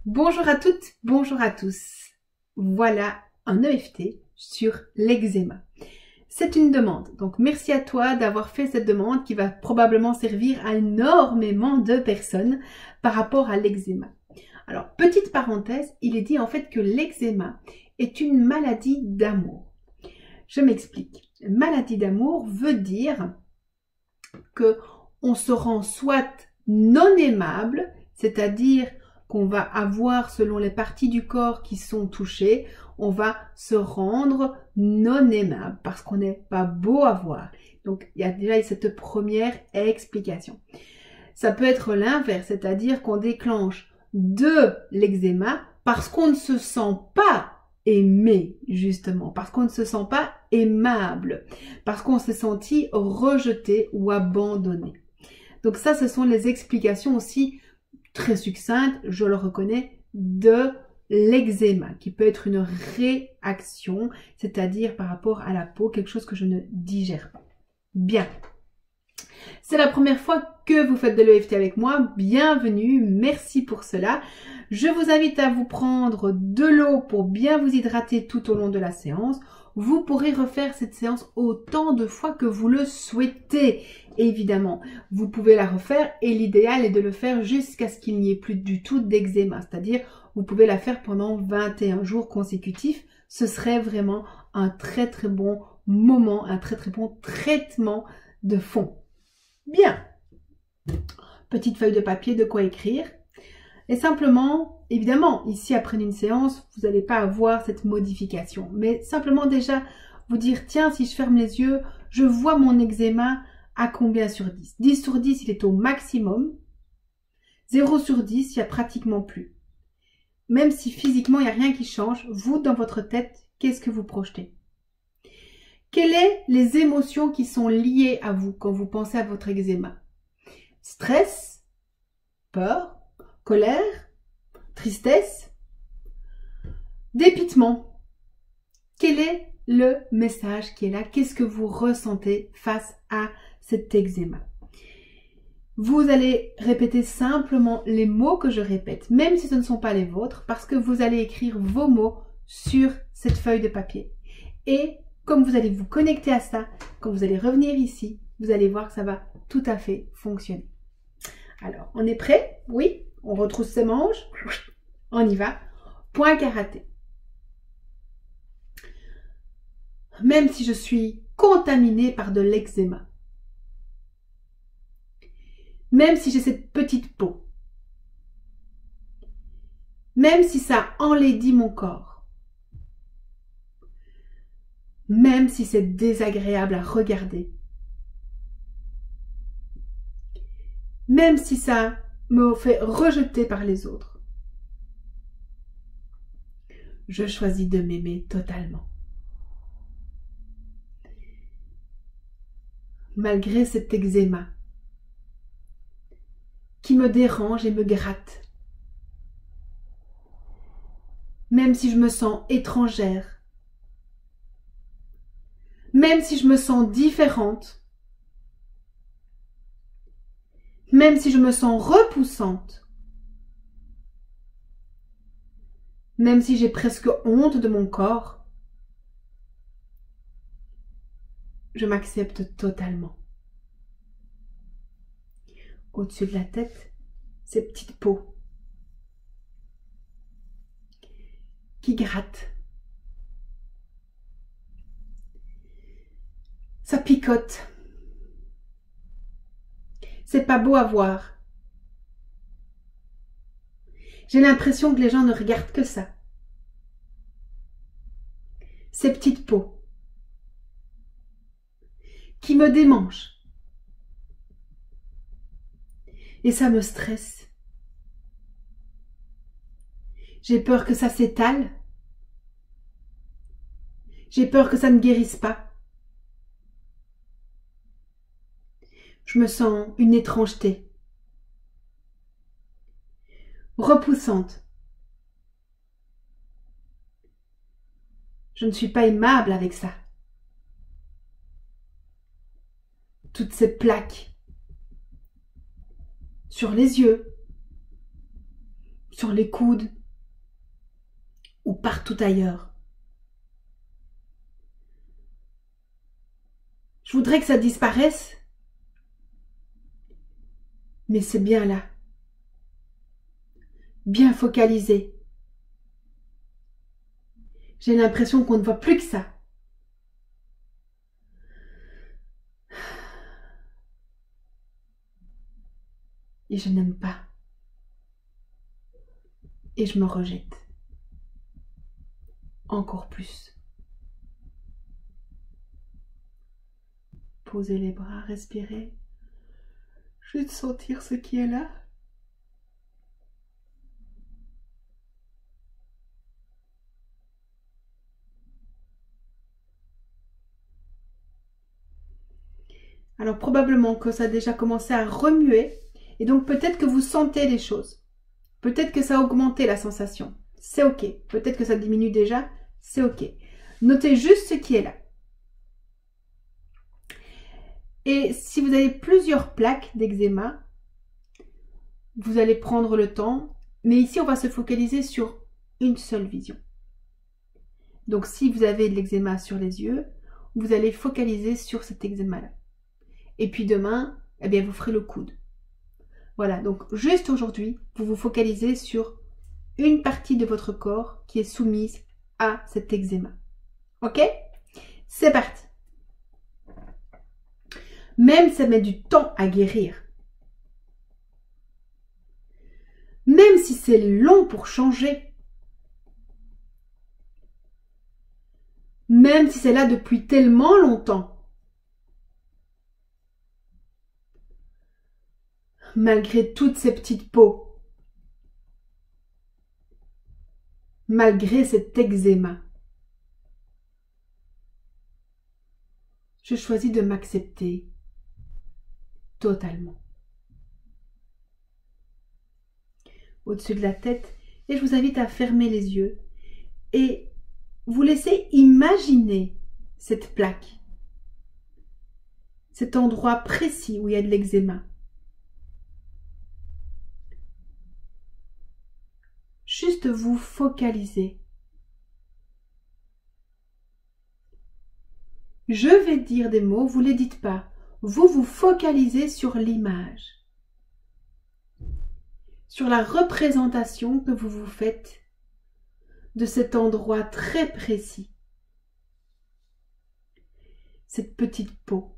Bonjour à toutes, bonjour à tous. Voilà un EFT sur l'eczéma. C'est une demande, donc merci à toi d'avoir fait cette demande qui va probablement servir à énormément de personnes par rapport à l'eczéma. Alors, petite parenthèse, il est dit en fait que l'eczéma est une maladie d'amour. Je m'explique. Maladie d'amour veut dire que on se rend soit non aimable, c'est-à-dire qu'on va avoir, selon les parties du corps qui sont touchées, on va se rendre non aimable parce qu'on n'est pas beau à voir. Donc, il y a déjà cette première explication. Ça peut être l'inverse, c'est-à-dire qu'on déclenche de l'eczéma parce qu'on ne se sent pas aimé, justement, parce qu'on ne se sent pas aimable, parce qu'on s'est senti rejeté ou abandonné. Donc ça, ce sont les explications aussi très succinctes, je le reconnais, de l'eczéma, qui peut être une réaction, c'est-à-dire par rapport à la peau, quelque chose que je ne digère pas. Bien. C'est la première fois que vous faites de l'EFT avec moi, bienvenue, merci pour cela. Je vous invite à vous prendre de l'eau pour bien vous hydrater tout au long de la séance. Vous pourrez refaire cette séance autant de fois que vous le souhaitez, évidemment. Vous pouvez la refaire et l'idéal est de le faire jusqu'à ce qu'il n'y ait plus du tout d'eczéma, c'est-à-dire vous pouvez la faire pendant 21 jours consécutifs. Ce serait vraiment un très très bon moment, un très très bon traitement de fond. Bien, petite feuille de papier, de quoi écrire. Et simplement, évidemment, ici après une séance, vous n'allez pas avoir cette modification. Mais simplement déjà vous dire, tiens, si je ferme les yeux, je vois mon eczéma à combien sur 10 ? 10 sur 10, il est au maximum. 0 sur 10, il n'y a pratiquement plus. Même si physiquement, il n'y a rien qui change, vous, dans votre tête, qu'est-ce que vous projetez ? Quelles sont les émotions qui sont liées à vous quand vous pensez à votre eczéma ? Stress, peur, colère, tristesse, dépitement. Quel est le message qui est là? Qu'est-ce que vous ressentez face à cet eczéma? Vous allez répéter simplement les mots que je répète, même si ce ne sont pas les vôtres, parce que vous allez écrire vos mots sur cette feuille de papier. Et comme vous allez vous connecter à ça, quand vous allez revenir ici, vous allez voir que ça va tout à fait fonctionner. Alors, on est prêt? Oui? On retrousse ses manches? On y va. Point karaté. Même si je suis contaminée par de l'eczéma, même si j'ai cette petite peau, même si ça enlaidit mon corps, même si c'est désagréable à regarder, même si ça me fait rejeter par les autres, je choisis de m'aimer totalement. Malgré cet eczéma qui me dérange et me gratte, même si je me sens étrangère, même si je me sens différente, même si je me sens repoussante, même si j'ai presque honte de mon corps, je m'accepte totalement. Au-dessus de la tête, ces petites peaux qui grattent. Ça picote. C'est pas beau à voir. J'ai l'impression que les gens ne regardent que ça. Ces petites peaux qui me démangent. Et ça me stresse. J'ai peur que ça s'étale. J'ai peur que ça ne guérisse pas. Je me sens une étrangeté. Repoussante. Je ne suis pas aimable avec ça. Toutes ces plaques sur les yeux, sur les coudes ou partout ailleurs. Je voudrais que ça disparaisse, mais c'est bien là, bien focalisé. J'ai l'impression qu'on ne voit plus que ça. Et je n'aime pas. Et je me rejette. Encore plus. Posez les bras, respirez. Juste sentir ce qui est là. Alors probablement que ça a déjà commencé à remuer. Et donc peut-être que vous sentez les choses. Peut-être que ça a augmenté la sensation. C'est ok. Peut-être que ça diminue déjà. C'est ok. Notez juste ce qui est là. Et si vous avez plusieurs plaques d'eczéma, vous allez prendre le temps. Mais ici, on va se focaliser sur une seule vision. Donc si vous avez de l'eczéma sur les yeux, vous allez focaliser sur cet eczéma-là. Et puis demain, eh bien, vous ferez le coude. Voilà, donc juste aujourd'hui, vous vous focalisez sur une partie de votre corps qui est soumise à cet eczéma. Ok? C'est parti. Même ça met du temps à guérir. Même si c'est long pour changer. Même si c'est là depuis tellement longtemps. Malgré toutes ces petites peaux. Malgré cet eczéma. Je choisis de m'accepter totalement. Au-dessus de la tête, et je vous invite à fermer les yeux et vous laissez imaginer cette plaque, cet endroit précis où il y a de l'eczéma. Juste vous focaliser. Je vais dire des mots, vous ne les dites pas. Vous vous focalisez sur l'image, sur la représentation que vous vous faites de cet endroit très précis. Cette petite peau.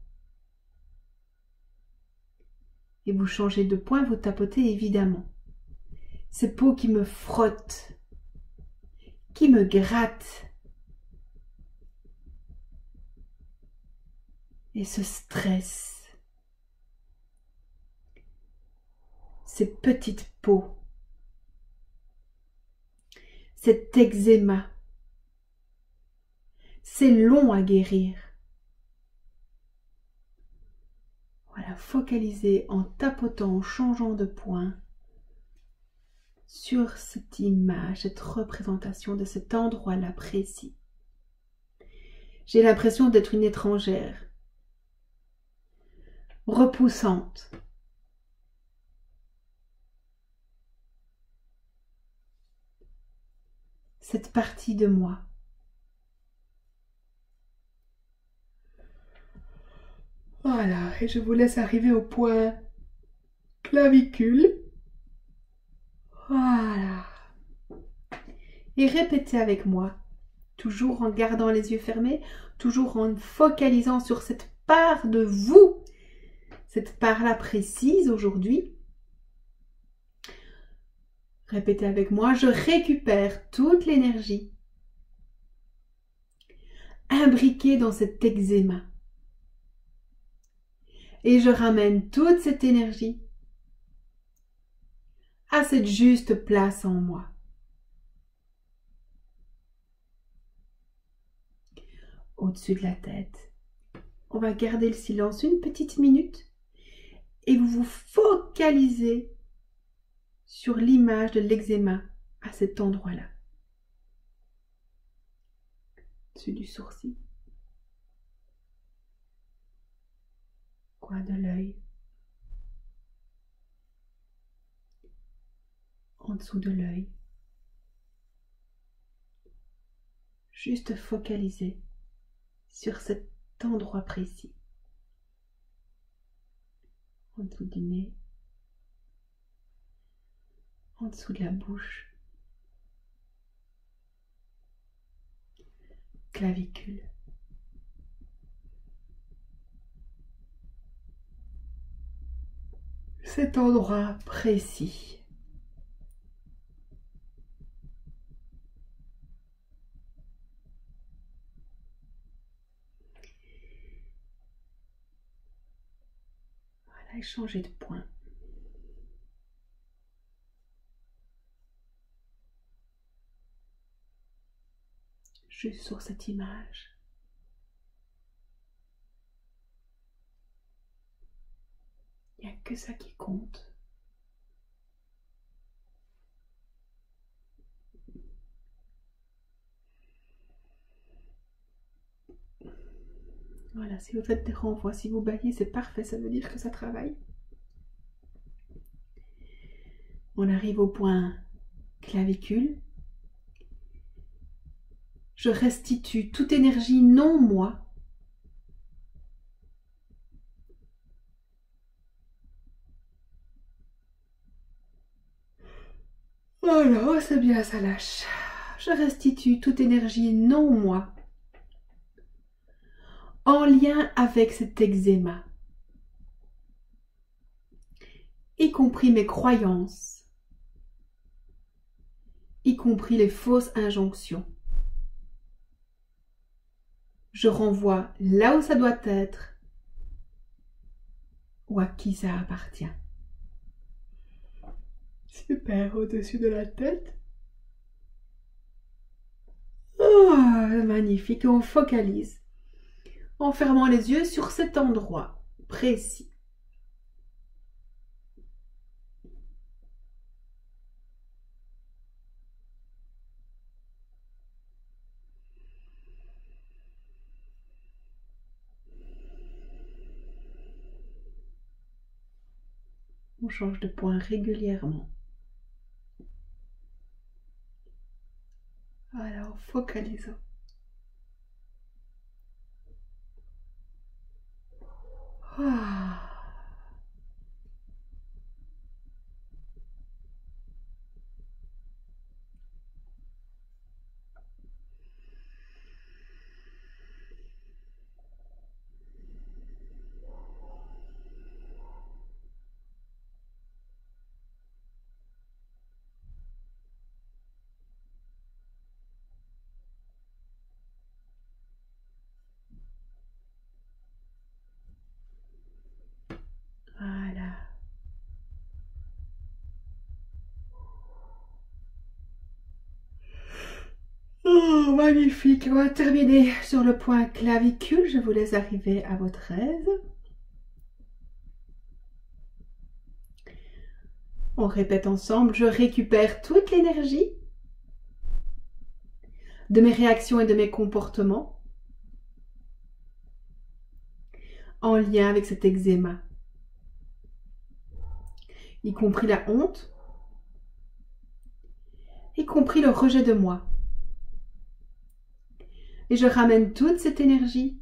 Et vous changez de point, vous tapotez évidemment. Ces peaux qui me frottent, qui me grattent. Et ce stress. Ces petites peaux. Cet eczéma. C'est long à guérir. Voilà, focalisez en tapotant, en changeant de point sur cette image, cette représentation de cet endroit-là précis. J'ai l'impression d'être une étrangère, repoussante. Cette partie de moi. Voilà, et je vous laisse arriver au point clavicule. Voilà. Et répétez avec moi, toujours en gardant les yeux fermés, toujours en focalisant sur cette part de vous, cette part-là précise aujourd'hui. Répétez avec moi, je récupère toute l'énergie imbriquée dans cet eczéma. Et je ramène toute cette énergie à cette juste place en moi. Au-dessus de la tête. On va garder le silence une petite minute et vous vous focalisez sur l'image de l'eczéma à cet endroit-là. Au-dessus du sourcil. Coin de l'œil. en dessous de l'œil. Juste focaliser sur cet endroit précis. En dessous du nez, en dessous de la bouche, clavicule. Cet endroit précis. Voilà, et changer de point. Juste sur cette image. Il n'y a que ça qui compte. Voilà, si vous faites des renvois, si vous baillez, c'est parfait, ça veut dire que ça travaille. On arrive au point clavicule. Je restitue toute énergie non moi. Voilà, c'est bien, ça lâche. Je restitue toute énergie non moi en lien avec cet eczéma, y compris mes croyances, y compris les fausses injonctions. Je renvoie là où ça doit être ou à qui ça appartient. Super, au-dessus de la tête. Oh, magnifique, on focalise en fermant les yeux sur cet endroit précis. On change de point régulièrement. Voilà, en focalisant. Ah. Voilà. Oh, magnifique. On va terminer sur le point clavicule. Je vous laisse arriver à votre aise. On répète ensemble. Je récupère toute l'énergie de mes réactions et de mes comportements en lien avec cet eczéma, y compris la honte, y compris le rejet de moi. Et je ramène toute cette énergie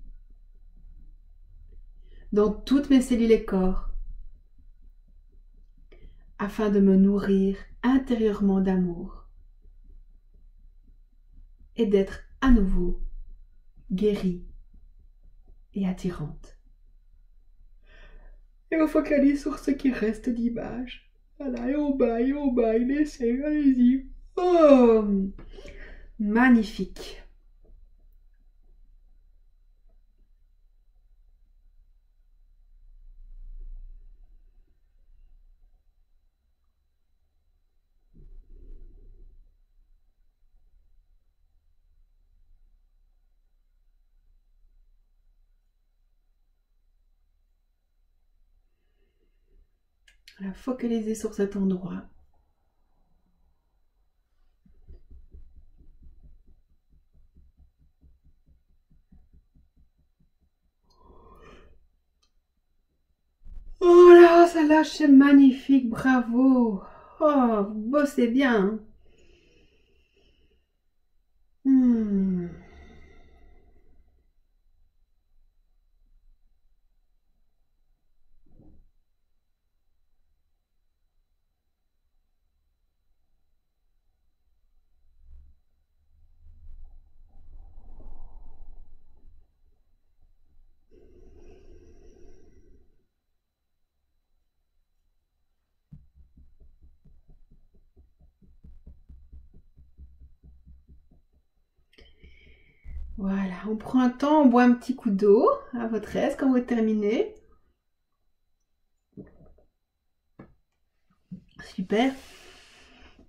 dans toutes mes cellules et corps afin de me nourrir intérieurement d'amour et d'être à nouveau guérie et attirante. Et on focalise sur ce qui reste d'image. Voilà, et on baille, laissez, allez-y. Oh, magnifique. Voilà, focalisez sur cet endroit. Oh là, ça lâche, c'est magnifique, bravo. Oh, vous bossez bien. Hmm. Voilà, on prend un temps, on boit un petit coup d'eau à votre aise quand vous terminez. Super.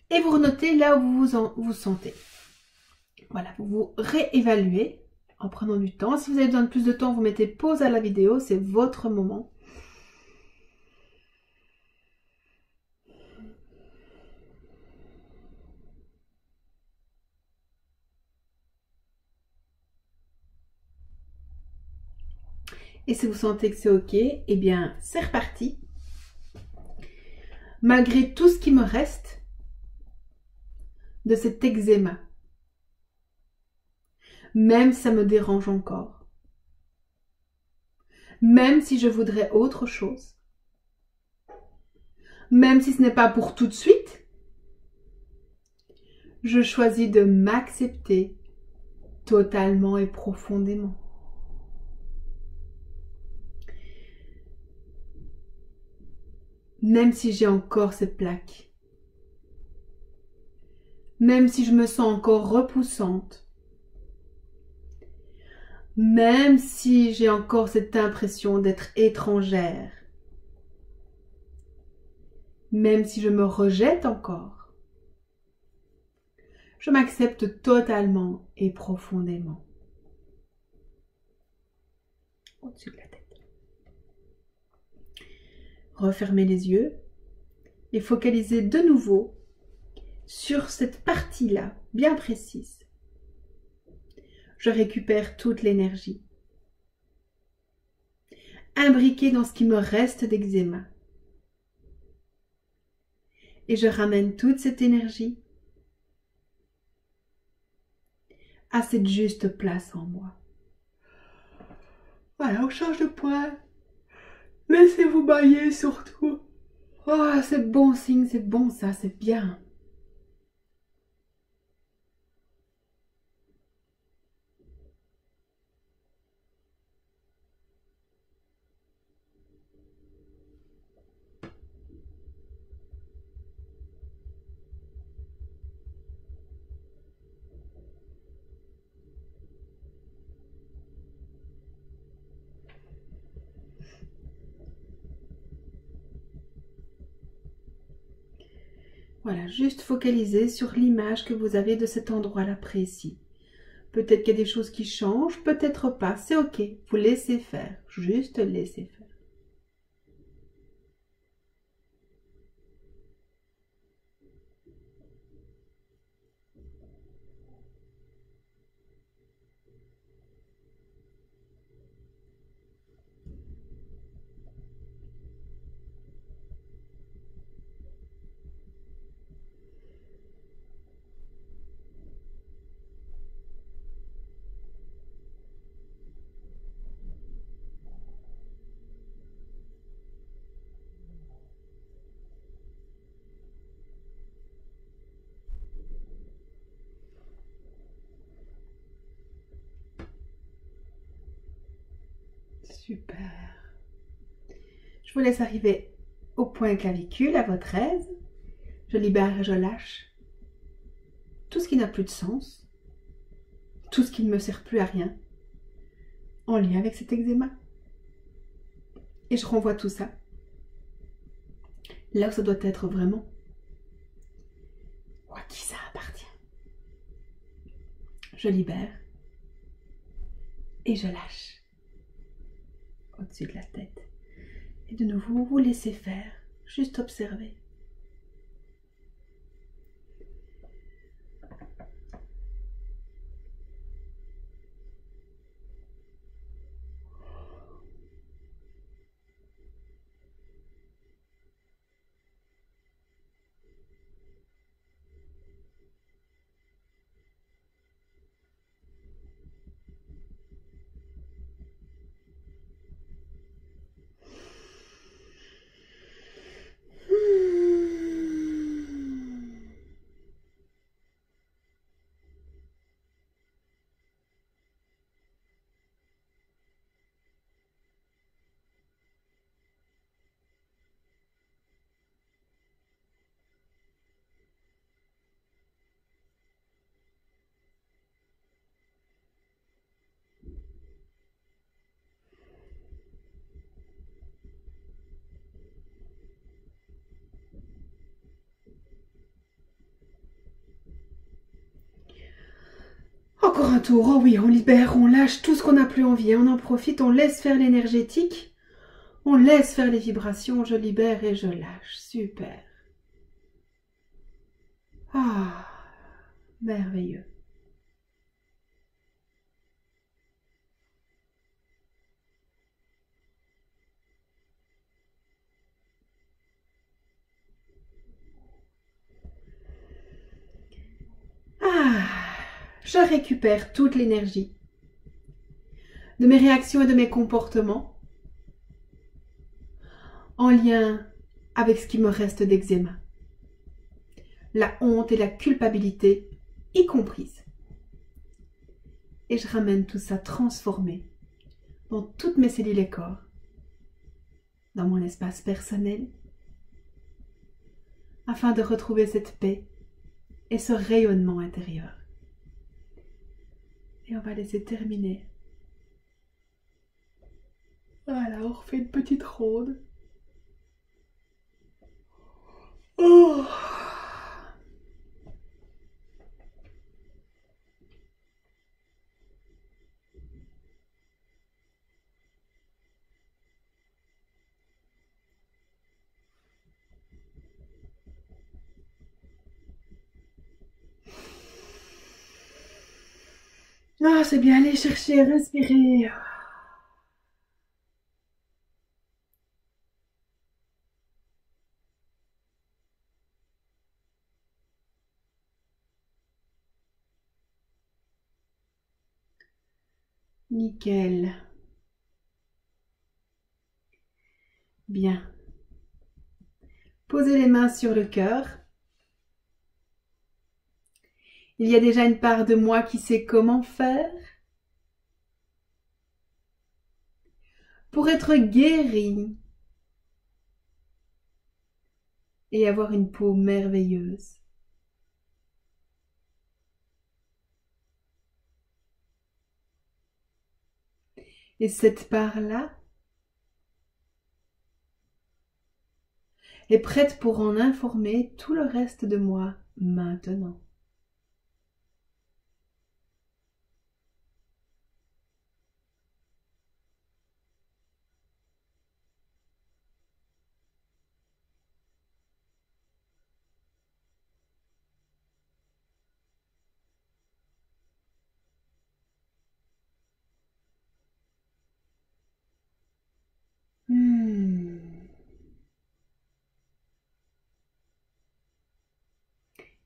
Et vous renotez là où vous sentez. Voilà, vous vous réévaluez en prenant du temps. Si vous avez besoin de plus de temps, vous mettez pause à la vidéo, c'est votre moment. Et si vous sentez que c'est ok, eh bien c'est reparti. Malgré tout ce qui me reste de cet eczéma, même si ça me dérange encore, même si je voudrais autre chose, même si ce n'est pas pour tout de suite, je choisis de m'accepter totalement et profondément. Même si j'ai encore cette plaque, même si je me sens encore repoussante, même si j'ai encore cette impression d'être étrangère, même si je me rejette encore, je m'accepte totalement et profondément. Au-dessus de la tête. Refermez les yeux et focalisez de nouveau sur cette partie-là, bien précise. Je récupère toute l'énergie, imbriquée dans ce qui me reste d'eczéma. Et je ramène toute cette énergie à cette juste place en moi. Voilà, on change de point. Laissez-vous bailler surtout. Oh, c'est bon signe, c'est bon ça, c'est bien. Voilà, juste focaliser sur l'image que vous avez de cet endroit-là précis. Peut-être qu'il y a des choses qui changent, peut-être pas, c'est ok. Vous laissez faire, juste laissez faire. Super. Je vous laisse arriver au point clavicule à votre aise. Je libère et je lâche tout ce qui n'a plus de sens, tout ce qui ne me sert plus à rien, en lien avec cet eczéma. Et je renvoie tout ça là où ça doit être vraiment, ou à qui ça appartient. Je libère et je lâche au-dessus de la tête. Et de nouveau, vous laissez faire, juste observer. un tour. Oh oui, on libère, on lâche tout ce qu'on n'a plus envie. On en profite, on laisse faire l'énergétique. On laisse faire les vibrations. Je libère et je lâche. Super. Ah, merveilleux. Ah, je récupère toute l'énergie de mes réactions et de mes comportements en lien avec ce qui me reste d'eczéma. La honte et la culpabilité y comprises. Et je ramène tout ça transformé dans toutes mes cellules et corps, dans mon espace personnel, afin de retrouver cette paix et ce rayonnement intérieur. Et on va laisser terminer. Voilà, on refait une petite ronde. Oh. Ah, c'est bien, allez chercher, respirer. Nickel. Bien. Posez les mains sur le cœur. Il y a déjà une part de moi qui sait comment faire pour être guéri et avoir une peau merveilleuse. Et cette part-là est prête pour en informer tout le reste de moi maintenant.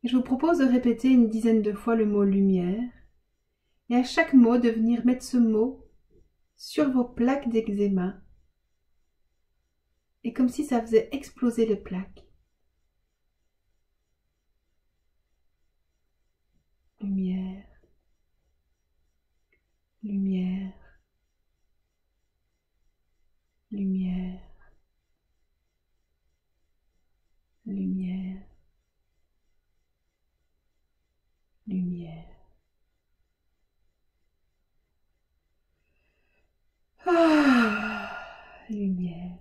Et je vous propose de répéter une dizaine de fois le mot lumière et à chaque mot de venir mettre ce mot sur vos plaques d'eczéma et comme si ça faisait exploser les plaques. Lumière, lumière, lumière, lumière, lumière. Ah, lumière.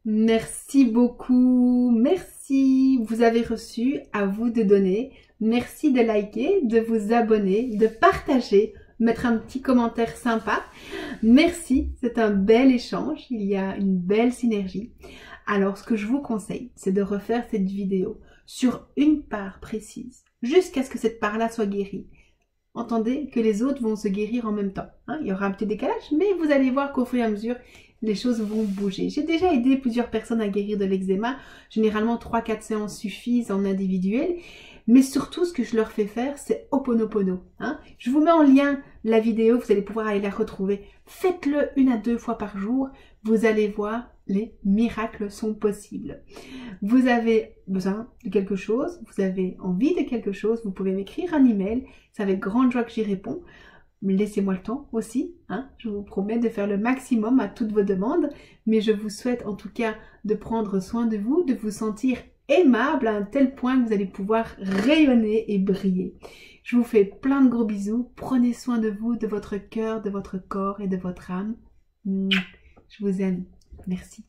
Merci beaucoup, merci. Vous avez reçu, à vous de donner. Merci de liker, de vous abonner, de partager, mettre un petit commentaire sympa. Merci, c'est un bel échange, il y a une belle synergie. Alors ce que je vous conseille, c'est de refaire cette vidéo sur une part précise, jusqu'à ce que cette part-là soit guérie. Entendez que les autres vont se guérir en même temps. Hein, il y aura un petit décalage, mais vous allez voir qu'au fur et à mesure, les choses vont bouger. J'ai déjà aidé plusieurs personnes à guérir de l'eczéma. Généralement, 3-4 séances suffisent en individuel. Mais surtout, ce que je leur fais faire, c'est Ho'oponopono. Hein. Je vous mets en lien la vidéo, vous allez pouvoir aller la retrouver. Faites-le 1 à 2 fois par jour. Vous allez voir, les miracles sont possibles. Vous avez besoin de quelque chose, vous avez envie de quelque chose, vous pouvez m'écrire un email. C'est avec grande joie que j'y réponds. Laissez-moi le temps aussi, hein. Je vous promets de faire le maximum à toutes vos demandes, mais je vous souhaite en tout cas de prendre soin de vous sentir aimable à un tel point que vous allez pouvoir rayonner et briller. Je vous fais plein de gros bisous, prenez soin de vous, de votre cœur, de votre corps et de votre âme. Je vous aime, merci.